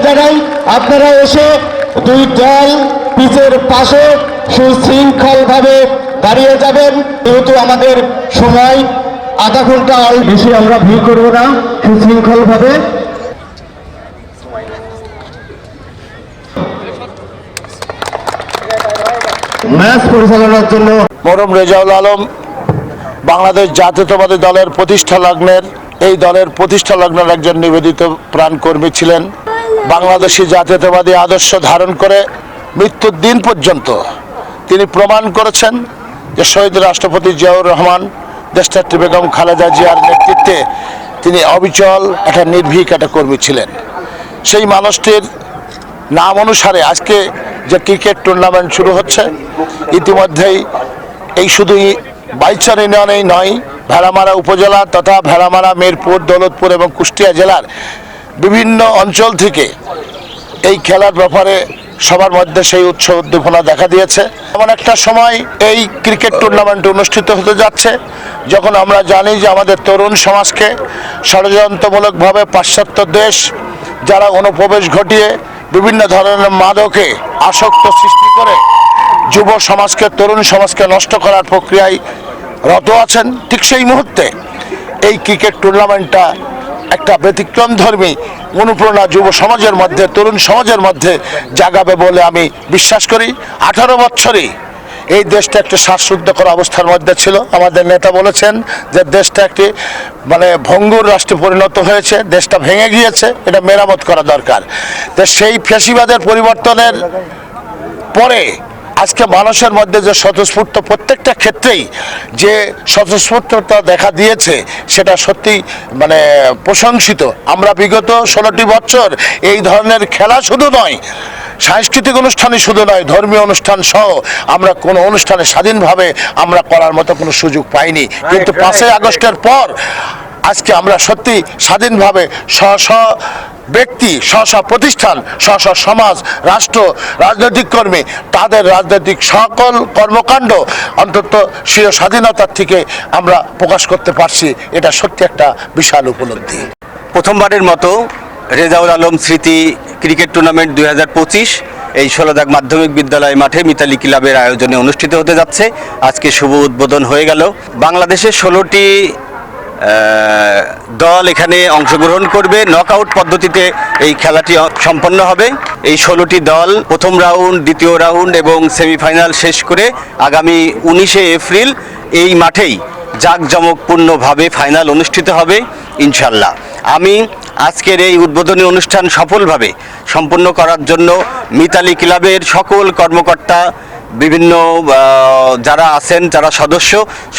জানাই আপনারা এসে দুই দল পিচের পাশে সুশৃঙ্খলভাবে দাঁড়িয়ে যাবেন। যেহেতু আমাদের সময় আধা ঘন্টা বেশি আমরা ভিড় করব না, সুশৃঙ্খলভাবে ম্যাচ পরিচালনার জন্য মরহুম রেজাউল আলম বাংলাদেশ জাতীয়তাবাদী দলের প্রতিষ্ঠা লগ্নের একজন নিবেদিত প্রাণকর্মী ছিলেন। বাংলাদেশি জাতীয়তাবাদী আদর্শ ধারণ করে মৃত্যুর দিন পর্যন্ত তিনি প্রমাণ করেছেন যে শহীদ রাষ্ট্রপতি জিয়াউর রহমান, দেশনেত্রী বেগম খালেদা জিয়ার নেতৃত্বে তিনি অবিচল একটা নির্ভীক একটা কর্মী ছিলেন। সেই মানুষটির নাম অনুসারে আজকে যে ক্রিকেট টুর্নামেন্ট শুরু হচ্ছে, ইতিমধ্যেই এই শুধুই বাইচার ইউনিয়নেই নয়, ভেড়ামারা উপজেলা তথা ভেড়ামারা, মিরপুর, দৌলতপুর এবং কুষ্টিয়া জেলার বিভিন্ন অঞ্চল থেকে এই খেলার ব্যাপারে সবার মধ্যে সেই উৎসাহ উদ্দীপনা দেখা দিয়েছে। এমন একটা সময় এই ক্রিকেট টুর্নামেন্ট অনুষ্ঠিত হতে যাচ্ছে যখন আমরা জানি যে আমাদের তরুণ সমাজকে ষড়যন্ত্রমূলকভাবে পাশ্চাত্য দেশ যারা অনুপ্রবেশ ঘটিয়ে বিভিন্ন ধরনের মাদকে আসক্ত সৃষ্টি করে যুব সমাজকে, তরুণ সমাজকে নষ্ট করার প্রক্রিয়ায় রত আছেন। ঠিক সেই মুহূর্তে এই ক্রিকেট টুর্নামেন্টটা একটা ব্যতিক্রমধর্মী অনুপ্রেরণা যুব সমাজের মধ্যে, তরুণ সমাজের মধ্যে জাগাবে বলে আমি বিশ্বাস করি। 18 বছরই এই দেশটা একটি শ্বাসরুদ্ধকর অবস্থার মধ্যে ছিল। আমাদের নেতা বলেছেন যে দেশটা একটি ভঙ্গুর রাষ্ট্রে পরিণত হয়েছে, দেশটা ভেঙে গিয়েছে, এটা মেরামত করা দরকার। তো সেই ফ্যাসিবাদের পরিবর্তনের পরে আজকে মানুষের মধ্যে যে স্বতঃস্ফূর্ত প্রত্যেকটা ক্ষেত্রেই যে স্বতঃস্ফূর্ততা দেখা দিয়েছে সেটা সত্যি প্রশংসিত। আমরা বিগত 16টি বছর এই ধরনের খেলা শুধু নয়, সাংস্কৃতিক অনুষ্ঠানই শুধু নয়, ধর্মীয় অনুষ্ঠান সহ আমরা কোনো অনুষ্ঠানে স্বাধীনভাবে আমরা করার মতো কোনো সুযোগ পাইনি। কিন্তু 5ই আগস্টের পর আজকে আমরা সত্যি স্বাধীনভাবে স্ব ব্যক্তি, স্ব প্রতিষ্ঠান, স্ব সমাজ, রাষ্ট্র, রাজনৈতিক কর্মী তাদের রাজনৈতিক সকল কর্মকাণ্ড অন্তত স্বীয় স্বাধীনতার থেকে আমরা প্রকাশ করতে পারছি। এটা সত্যি একটা বিশাল উপলব্ধি। প্রথমবারের মতো রেজাউল আলম স্মৃতি ক্রিকেট টুর্নামেন্ট 2025 এই 16 দাগ মাধ্যমিক বিদ্যালয় মাঠে মিতালি ক্লাবের আয়োজনে অনুষ্ঠিত হতে যাচ্ছে। আজকে শুভ উদ্বোধন হয়ে গেল। বাংলাদেশের 16টি দল এখানে অংশগ্রহণ করবে। নকআউট পদ্ধতিতে এই খেলাটি সম্পন্ন হবে। এই 16টি দল প্রথম রাউন্ড, দ্বিতীয় রাউন্ড এবং সেমিফাইনাল শেষ করে আগামী 19শে এপ্রিল এই মাঠেই জাঁকজমকপূর্ণভাবে ফাইনাল অনুষ্ঠিত হবে ইনশাল্লাহ। আমি আজকের এই উদ্বোধনী অনুষ্ঠান সফলভাবে সম্পন্ন করার জন্য মিতালি ক্লাবের সকল কর্মকর্তা, বিভিন্ন যারা আছেন, যারা সদস্য,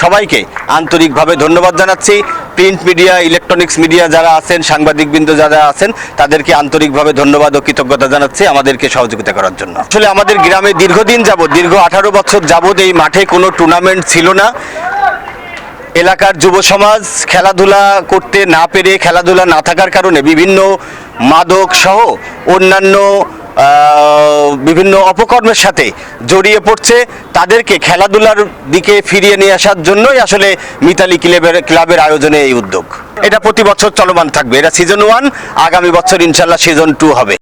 সবাইকে আন্তরিকভাবে ধন্যবাদ জানাচ্ছি। প্রিন্ট মিডিয়া, ইলেকট্রনিক্স মিডিয়া যারা আছেন, সাংবাদিকবৃন্দ যারা আছেন, তাদেরকে আন্তরিকভাবে ধন্যবাদ ও কৃতজ্ঞতা জানাচ্ছি আমাদেরকে সহযোগিতা করার জন্য। আসলে আমাদের গ্রামে দীর্ঘদিন যাবৎ, দীর্ঘ 18 বছর যাবৎ এই মাঠে কোনো টুর্নামেন্ট ছিল না। এলাকার যুব সমাজ খেলাধুলা করতে না পেরে, খেলাধুলা না থাকার কারণে বিভিন্ন মাদক সহ অন্যান্য বিভিন্ন অপকর্মের সাথে জড়িয়ে পড়ছে। তাদেরকে খেলাধুলার দিকে ফিরিয়ে নিয়ে আসার জন্যই আসলে মিতালি ক্লাবের আয়োজনে এই উদ্যোগ। এটা প্রতি বছর চলমান থাকবে। এটা সিজন 1, আগামী বছর ইনশাল্লাহ সিজন 2 হবে।